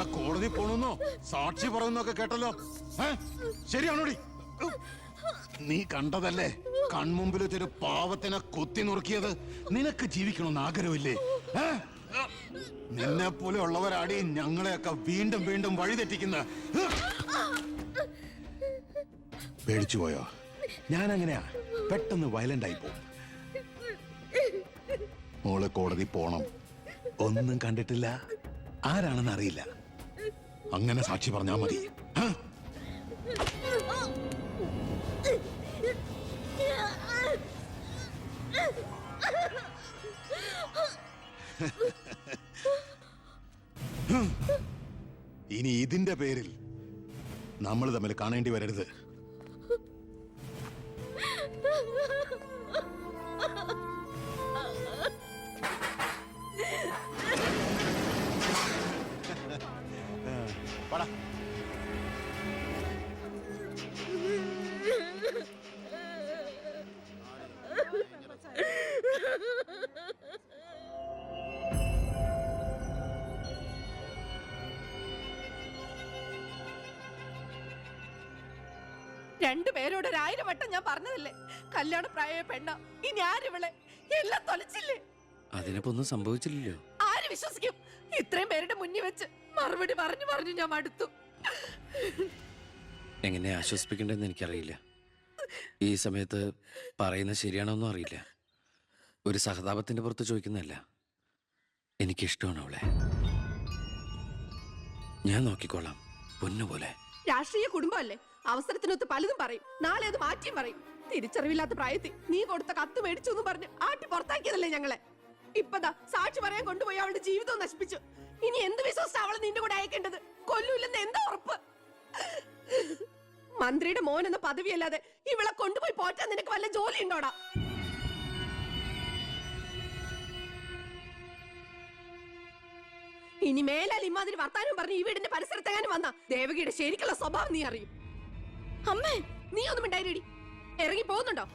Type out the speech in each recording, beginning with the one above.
എന്താ കോടതി പോണെന്നോ സാക്ഷി പറയുന്നൊക്കെ കേട്ടല്ലോ? ശരിയാണോടി? നീ കണ്ടതല്ലേ കൺമുമ്പിൽ ഒരു പാവത്തിനെ കൊത്തി നുറുക്കിയത്? നിനക്ക് ജീവിക്കണമെന്ന് ആഗ്രഹമില്ലേ? നിന്നെ പോലെ ഉള്ളവരാടി ഞങ്ങളെയൊക്കെ വീണ്ടും വീണ്ടും വഴിതെറ്റിക്കുന്ന. പേടിച്ചു പോയോ? ഞാൻ അങ്ങനെയാ, പെട്ടെന്ന് വയലന്റ് ആയി പോകും. മോള് കോടതി പോണം. ഒന്നും കണ്ടിട്ടില്ല, ആരാണെന്ന് അറിയില്ല, അങ്ങനെ സാക്ഷി പറഞ്ഞാ മതി. ഇനി ഇതിന്റെ പേരിൽ നമ്മൾ തമ്മിൽ കാണേണ്ടി വരരുത്. രണ്ടുപേരോട് 1000 വട്ടം ഞാൻ പറഞ്ഞതല്ലേ, കല്യാണ പ്രായ പെണ്ണ. ഇനി ആരിവളെ എല്ലാം തൊലച്ചില്ലേ? അതിനിപ്പോ ഒന്നും സംഭവിച്ചില്ലല്ലോ. ആര് വിശ്വസിക്കും? ഇത്രയും പേരുടെ മുന്നിൽ വെച്ച് മറുപടി പറഞ്ഞു പറഞ്ഞു ഞാൻ മടുത്തു. എങ്ങനെ ആശ്വസിപ്പിക്കണ്ടെന്ന് എനിക്കറിയില്ല. ഈ സമയത്ത് പറയുന്നത് ശരിയാണോന്നും അറിയില്ല. ഒരു സഹതാപത്തിന്റെ പുറത്ത് ചോദിക്കുന്നതല്ല, എനിക്കിഷ്ടമാണ് അവളെ. ഞാൻ നോക്കിക്കോളാം, പൊന്നുപോലെ. രാഷ്ട്രീയ കുടുംബമല്ലേ, അവസരത്തിനൊത്ത് പലതും പറയും, നാളെ അത് മാറ്റിയും പറയും. തിരിച്ചറിവില്ലാത്ത പ്രായത്തിൽ നീ കൊടുത്ത കത്ത് മേടിച്ചു പറഞ്ഞ് ആട്ടി പുറത്താക്കിയതല്ലേ ഞങ്ങളെ. ഇപ്പതാ സാക്ഷി പറയാൻ കൊണ്ടുപോയി അവളുടെ ജീവിതവും നശിപ്പിച്ചു. ഇനി എന്ത് വിശ്വസിച്ച അവളെ നിന്റെ കൂടെ അയക്കേണ്ടത്? കൊല്ലൂല്ലെന്ന് എന്താ ഉറപ്പ്? മന്ത്രിയുടെ മോൻ എന്ന പദവിയല്ലാതെ ഇവളെ കൊണ്ടുപോയി പോറ്റാൻ നിനക്ക് വല്ല ജോലി ഉണ്ടോടാ? ഇനി മേലാൽ ഇമാതിരി വർത്താനം പറഞ്ഞ് ഈ വീടിന്റെ പരിസരത്തെങ്ങാനും വന്ന ദേവകിയുടെ ശരിക്കുള്ള സ്വഭാവം നീ അറിയും. അമ്മേ, നീ ഒന്നും ഉണ്ടായിരടി. ഇറങ്ങി പോകുന്നുണ്ടോ?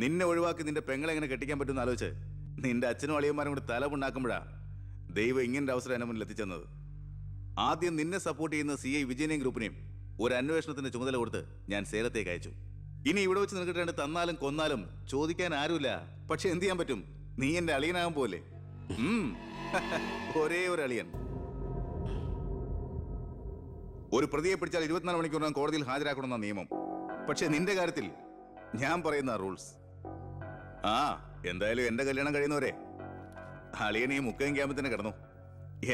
നിന്നെ ഒഴിവാക്കി നിന്റെ പെങ്ങളെ എങ്ങനെ കെട്ടിക്കാൻ പറ്റുമെന്ന് ആലോചിച്ച് നിന്റെ അച്ഛനും അളിയന്മാരും കൂടി തലമുണ്ടാക്കുമ്പോഴാ ദൈവം ഇങ്ങനൊരു അവസരം എന്നെ മുന്നിൽ എത്തിച്ചെന്നത്. ആദ്യം നിന്നെ സപ്പോർട്ട് ചെയ്യുന്ന CI വിജയനെയും ഗ്രൂപ്പിനെയും ഒരു അന്വേഷണത്തിന്റെ ചുമതല കൊടുത്ത് ഞാൻ സേലത്തേക്ക് അയച്ചു. ഇനി ഇവിടെ വെച്ച് നിനക്ക് രണ്ട് തന്നാലും കൊന്നാലും ചോദിക്കാൻ ആരുമില്ല. പക്ഷെ എന്ത് ചെയ്യാൻ പറ്റും, നീ എന്റെ അളിയനാകാൻ പോലെ. ഒരേ ഒരു അളിയൻ. ഒരു പ്രതിയെ പിടിച്ചാൽ 24 മണിക്കൂറിനകം കോടതിയിൽ ഹാജരാക്കണമെന്ന നിയമം. പക്ഷെ നിന്റെ കാര്യത്തിൽ ഞാൻ പറയുന്ന റൂൾസ്. എന്തായാലും എന്റെ കല്യാണം കഴിയുന്നവരെ അളിയൻ ഈ മുക്കയും ക്യാമ്പിൽ തന്നെ കിടന്നു,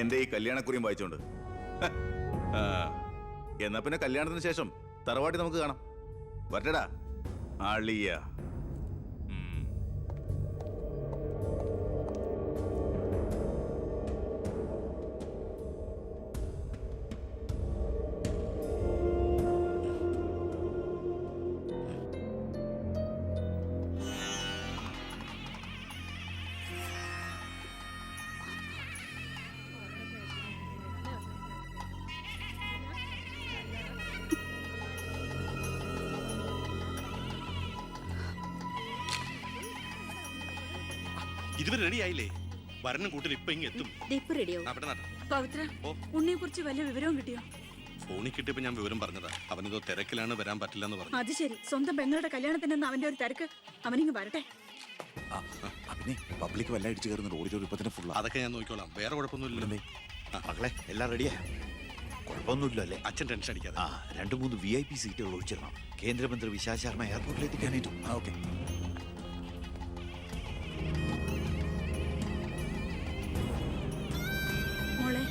എന്റെ ഈ കല്യാണക്കുറിയും വായിച്ചോണ്ട്. എന്നാ പിന്നെ കല്യാണത്തിന് ശേഷം തറവാട്ടി നമുക്ക് കാണാം. വരട്ടടാ അളിയ. ഇതുവരെ റെഡി ആയില്ലേ? വരണം കൂട്ടിൽ ഇപ്പൊ ഇങ്ങ് എത്തും. പവിത്ര, ഉണ്ണിയെ കുറിച്ച് വല്ല വിവരവും കിട്ടിയോ? ഫോണിൽ കിട്ടിയപ്പോ ഞാൻ വിവരം പറഞ്ഞതാ. അവനിതോ തിരക്കിലാണ്, വരാൻ പറ്റില്ല എന്ന് പറഞ്ഞു. അത് ശരി. സ്വന്തം പെങ്ങളുടെ കല്യാണത്തിനെന്ന് അവന്റെ ഒരു തിരക്ക്. അവനിങ്ങ് വരട്ടെ. പിന്നെ പബ്ലിക് വല്ല അടിച്ചു കയറുന്ന ഓഡിറ്റോറിയം ഇപ്പൊ തന്നെ ഫുള്ളാ. അതൊക്കെ ഞാൻ നോക്കിക്കോളാം, വേറെ കുഴപ്പമൊന്നുമില്ലല്ലേ? മകളെ എല്ലാം റെഡിയാ, കുഴപ്പമൊന്നുമില്ല അല്ലേ? അച്ഛൻ ടെൻഷൻ അടിക്കാതെ. 2-3 VIP സീറ്റുകൾ ഒഴിച്ചിടണം. കേന്ദ്രമന്ത്രി വിശാൽ ശർമ്മ എയർപോർട്ടിൽ എത്തിക്കാനായിട്ടും. ഓക്കെ. മോളെ,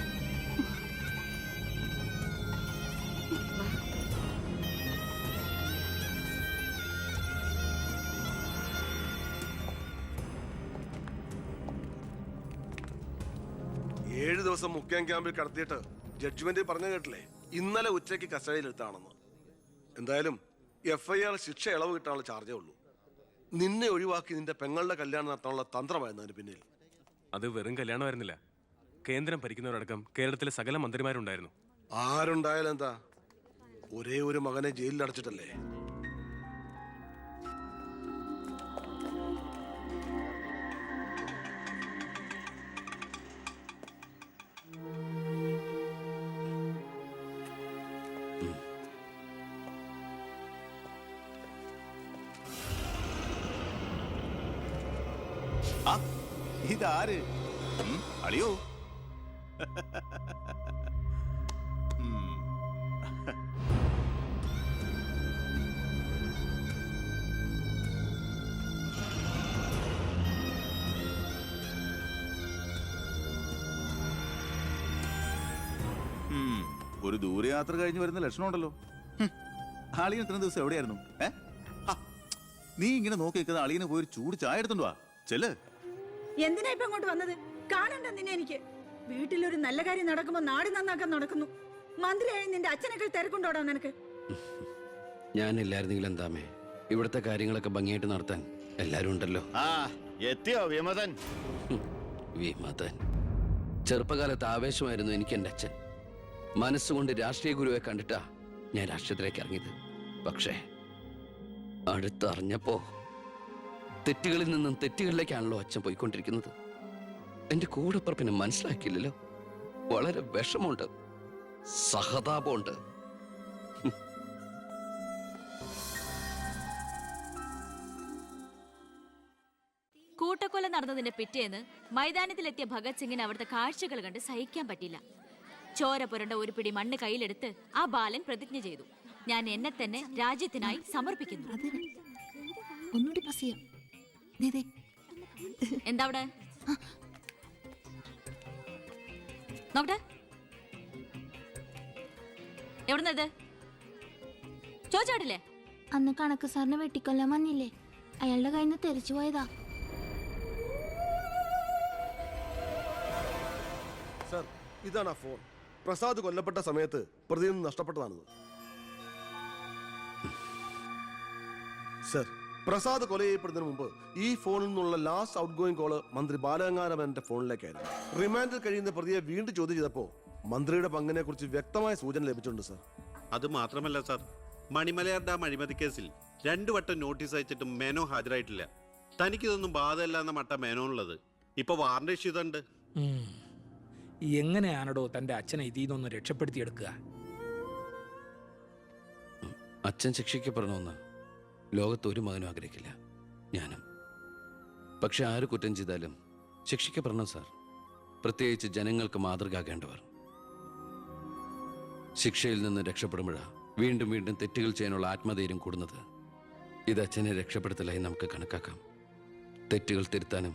7 ദിവസം മുഖ്യം ക്യാമ്പിൽ കടത്തിയിട്ട് ജഡ്ജ്മെന്റ് പറഞ്ഞു കേട്ടില്ലേ, ഇന്നലെ ഉച്ചയ്ക്ക് കസ്റ്റഡിയിലെത്താണെന്ന്. എന്തായാലും FIR ശിക്ഷ ഇളവ് കിട്ടാനുള്ള ചാർജേ ഉള്ളൂ. നിന്നെ ഒഴിവാക്കി നിന്റെ പെങ്ങളുടെ കല്യാണം നടത്താനുള്ള തന്ത്രമായിരുന്നു അതിന് പിന്നിൽ. അത് വെറും കല്യാണമായിരുന്നില്ല. കേന്ദ്രം ഭരിക്കുന്നവരടക്കം കേരളത്തിലെ സകല മന്ത്രിമാരുണ്ടായിരുന്നു. ആരുണ്ടായാലും എന്താ, ഒരേ ഒരു മകനെ ജയിലിൽ അടച്ചിട്ടല്ലേ. ഇതാര്? അളിയോ? ഒരു ദൂരയാത്ര കഴിഞ്ഞ് വരുന്ന ലക്ഷണമുണ്ടല്ലോ. അളിയൻ ഇത്രയും ദിവസം എവിടെയായിരുന്നു? നീ ഇങ്ങനെ നോക്കി നിൽക്കുന്ന അളിയന് പോയി ഒരു ചൂട് ചായ എടുത്തോണ്ട് വാ. ചെല്ല്. എന്തിനാ ഇപ്പൊ ഇങ്ങോട്ട് വന്നത്? കാണണ്ട നിന്നെ എനിക്ക്. വീട്ടിലൊരു നല്ല കാര്യം നടക്കുമ്പോ നാട് നന്നാക്കാൻ നടക്കുന്നു. മന്ത്രിയായി നിന്റെ അച്ഛനൊക്കെ തിരക്കുണ്ടോടാ നിനക്ക്? ഞാനില്ലായിരുന്നെങ്കിൽ എന്താമേ, ഇവിടുത്തെ കാര്യങ്ങളൊക്കെ ഭംഗിയായിട്ട് നടത്താൻ എല്ലാരും ഉണ്ടല്ലോ. എത്തിയോ വിമതൻ? വിമതൻ. ചെറുപ്പകാലത്ത് ആവേശമായിരുന്നു എനിക്ക് എൻ്റെ അച്ഛൻ. മനസ്സുകൊണ്ട് രാഷ്ട്രീയ ഗുരുവെ കണ്ടിട്ടാ ഞാൻ രാഷ്ട്രീയത്തിലേക്ക് ഇറങ്ങിയത്. പക്ഷേ അടുത്തറിഞ്ഞപ്പോ തെറ്റുകളിൽ നിന്നും തെറ്റുകളിലേക്കാണല്ലോ അച്ഛൻ പോയിക്കൊണ്ടിരിക്കുന്നത്. എന്റെ കൂടെപ്പുറപ്പിനെ മനസ്സിലാക്കിയില്ലല്ലോ. വളരെ വിഷമമുണ്ട്, സഹതാപമുണ്ട്. കൂട്ടക്കൊല നടന്നതിന്റെ പിറ്റേന്ന് മൈതാനത്തിലെത്തിയ ഭഗത് സിംഗിന് അവിടുത്തെ കാഴ്ചകൾ കണ്ട് സഹിക്കാൻ പറ്റില്ല. ചോര പുരണ്ട ഒരു പിടി മണ്ണ് കയ്യിലെടുത്ത് ആ ബാലൻ പ്രതിജ്ഞ ചെയ്തു, ഞാൻ എന്നെ തന്നെ രാജ്യത്തിനായി സമർപ്പിക്കുന്നു. എന്താ അവിടെ നോക്കട്ടെ, എവിടുന്നത് ചോദിച്ചാടില്ലേ? അന്ന് കണക്ക് സാറിനെ വെട്ടിക്കൊല്ലാൻ വന്നില്ലേ, അയാളുടെ കയ്യിൽ നിന്ന് തെറിച്ചു പോയതാ. സർ, ഇതാണ് ആ ഫോൺ. പ്രസാദ് കൊല്ലപ്പെട്ട സമയത്ത് പ്രതിയിൽ നിന്ന് നഷ്ടപ്പെട്ടതാണത്. സർ, പ്രസാദ് കൊല ചെയ്യപ്പെടുന്നതിന് മുമ്പ് ഈ ഫോണിൽ നിന്നുള്ള ലാസ്റ്റ് ഔട്ട് ഗോയിങ് കോള് മന്ത്രി ബാലഗംഗാധരന്റെ ഫോണിലേക്കായിരുന്നു. റിമാൻഡിൽ കഴിയുന്ന പ്രതിയെ വീണ്ടും ചോദ്യം ചെയ്തപ്പോ മന്ത്രിയുടെ പങ്കിനെ കുറിച്ച് വ്യക്തമായ സൂചന ലഭിച്ചിട്ടുണ്ട് സർ. അത് മാത്രമല്ല സാർ, മണിമലയാർ ഡാം അഴിമതി കേസിൽ 2 വട്ടം നോട്ടീസ് അയച്ചിട്ടും മേനോ ഹാജരായിട്ടില്ല. തനിക്കിതൊന്നും ബാധമല്ല എന്ന മട്ട മേനോനുള്ളത്. ഇപ്പൊ വാറണ്ട് ഇഷ്യൂ ചെയ്തിട്ടുണ്ട്. എങ്ങനെയാണോ തന്റെ അച്ഛനെ ഇതിൽ നിന്നൊന്ന് രക്ഷപ്പെടുത്തിയെടുക്കുക? അച്ഛൻ ശിക്ഷിക്കപ്പെടണമെന്ന് ലോകത്ത് ഒരു മകനും ആഗ്രഹിക്കില്ല, ഞാനും. പക്ഷെ ആര് കുറ്റം ചെയ്താലും ശിക്ഷിക്കപ്പെടണം സാർ, പ്രത്യേകിച്ച് ജനങ്ങൾക്ക് മാതൃകയാകേണ്ടവർ. ശിക്ഷയിൽ നിന്ന് രക്ഷപ്പെടുമ്പോഴാണ് വീണ്ടും വീണ്ടും തെറ്റുകൾ ചെയ്യാനുള്ള ആത്മധൈര്യം കൂടുന്നത്. ഇത് അച്ഛനെ രക്ഷപ്പെടുത്തലായി നമുക്ക് കണക്കാക്കാം. തെറ്റുകൾ തിരുത്താനും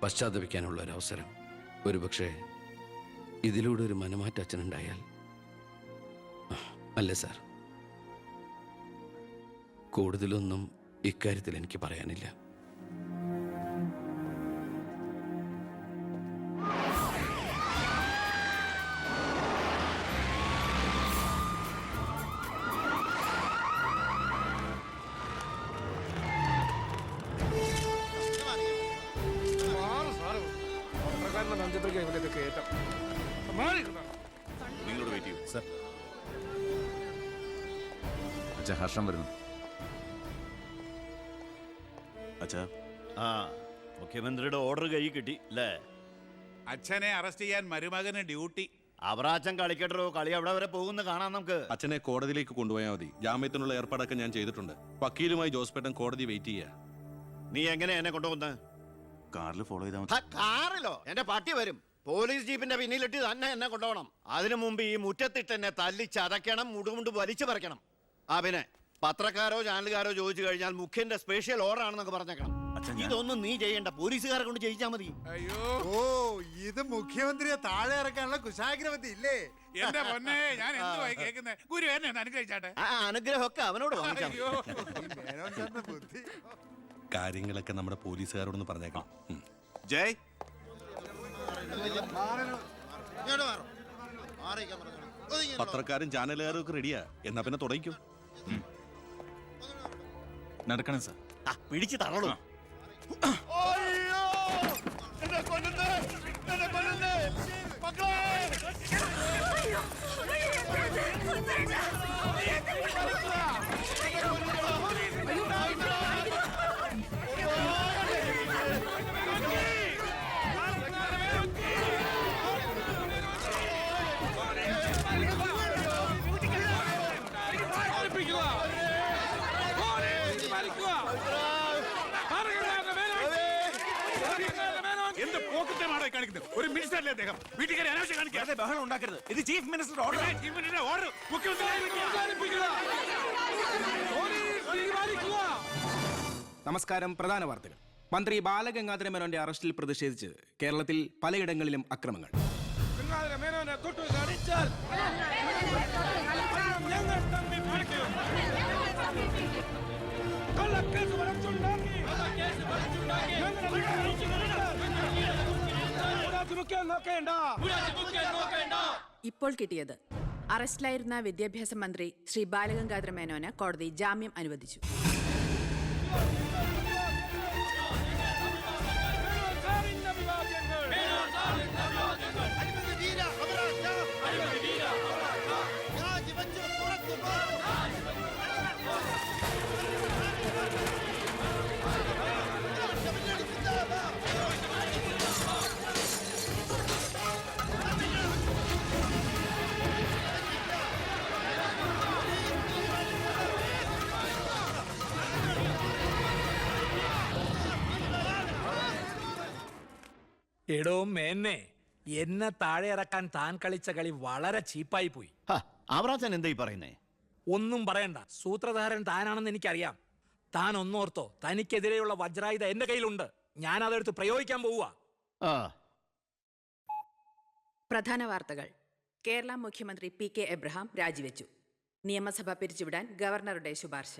പശ്ചാത്തപിക്കാനുള്ള ഒരു അവസരം. ഒരുപക്ഷെ ഇതിലൂടെ ഒരു മനമാറ്റ അച്ഛനുണ്ടായാൽ. അല്ലേ സാർ? കൂടുതലൊന്നും ഇക്കാര്യത്തിൽ എനിക്ക് പറയാനില്ല. നിങ്ങളോട് വെയിറ്റ് ചെയ്യൂ സർ. അച്ഛാ, ഹർഷം വരുന്നു. അച്ഛാ, ആ മുഖ്യമന്ത്രിയുടെ ഓർഡർ കൈ കിട്ടി അല്ലേ? അച്ഛനെ അറസ്റ്റ് ചെയ്യാൻ മരുമകന് ഡ്യൂട്ടി. അവറാച്ചൻ കളിക്കട്ടോ, കളി അവിടെ വരെ പോകുന്ന കാണാം നമുക്ക്. അച്ഛനെ കോടതിയിലേക്ക് കൊണ്ടുപോയാൽ മതി. ജാമ്യത്തിനുള്ള ഏർപ്പാടൊക്കെ ഞാൻ ചെയ്തിട്ടുണ്ട്. വക്കീലുമായി ജോസ്പേട്ടൻ കോടതി വെയിറ്റ് ചെയ്യാ. നീ എങ്ങനെ എന്നെ കൊണ്ടുപോകുന്നത്? കാറിൽ ഫോളോ ചെയ്താൽ മതി. കാറിലോ? എന്റെ പട്ടി വരും. പോലീസ് ജീപ്പിന്റെ പിന്നിലിട്ട് തന്നെ എന്നെ കൊണ്ടുപോകണം. അതിനു മുമ്പ് ഈ മുറ്റത്തിട്ട് എന്നെ തല്ലി ചതയ്ക്കണം, മുടുമുണ്ട് വലിച്ചു പറിക്കണം. ആ പിന്നെ പത്രക്കാരോ ചാനലുകാരോ ചോദിച്ചു കഴിഞ്ഞാൽ മുഖ്യന്റെ സ്പെഷ്യൽ ഓർഡർ ആണെന്നൊക്കെ പറഞ്ഞേക്കണം. ഇതൊന്നും നീ ചെയ്യണ്ട, പോലീസുകാരെ കൊണ്ട് ചെയ്യിച്ചാൽ മതി. അയ്യോ, ഓ ഇത് മുഖ്യമന്ത്രിയെ താഴെ ഇറക്കാനുള്ള കുശാഗ്രമതി ഇല്ലേ? എന്റെ പൊന്നെ, ഞാൻ എന്തുവായി കേൾക്കുന്നേ? ഗുരു എന്നെ ഒന്ന് അനുഗ്രഹിച്ചാട്ടെ. ആ അനുഗ്രഹമൊക്കെ അവനോട് വാങ്ങിച്ചാൽ ബുദ്ധി. കാര്യങ്ങളൊക്കെ നമ്മുടെ പോലീസുകാരോടൊന്ന് പറഞ്ഞേക്കാം. ജയ്, പത്രക്കാരും ചാനലുകാരും ഒക്കെ റെഡിയാ. എന്നാ പിന്നെ തുടങ്ങിക്കും. നടക്കണം സാർ. പിടിച്ചു തള്ളൂ. ഒരു മിനിസ്റ്ററിലെ അദ്ദേഹം വീട്ടിൽ അനാവശ്യം കാണിക്കാതെ ബഹളം ഉണ്ടാക്കരുത്. ഇത് ചീഫ് മിനിസ്റ്ററുടെ ഓർഡർ. ചീഫ് മിനിസ്റ്ററുടെ ഓർഡർ നമസ്കാരം. പ്രധാന വാർത്തകൾ. മന്ത്രി ബാലഗംഗാധര മേനോന്റെ അറസ്റ്റിൽ പ്രതിഷേധിച്ച് കേരളത്തിൽ പലയിടങ്ങളിലും അക്രമങ്ങൾ. ഇപ്പോൾ കിട്ടിയത് അറസ്റ്റിലായിരുന്ന വിദ്യാഭ്യാസ മന്ത്രി ശ്രീ ബാലഗംഗാധര മേനോന് കോടതി ജാമ്യം അനുവദിച്ചു. എടോ മേന്നെ, എന്നെ താഴെ ഇറക്കാൻ താൻ കളിച്ച കളി വളരെ ചീപ്പായി പോയി. അവറാച്ചൻ എന്താ ഈ പറയുന്നേ? ഒന്നും പറയണ്ട, സൂത്രധാരൻ താനാണെന്ന് എനിക്കറിയാം. താൻ ഒന്നോർത്തോ, തനിക്കെതിരെയുള്ള വജ്രായുധ എന്റെ കയ്യിലുണ്ട്. ഞാൻ അതെടുത്ത് പ്രയോഗിക്കാൻ പോവുക. പ്രധാന വാർത്തകൾ. കേരള മുഖ്യമന്ത്രി പി.കെ. എബ്രഹാം രാജിവെച്ചു. നിയമസഭ പിരിച്ചുവിടാൻ ഗവർണറുടെ ശുപാർശ.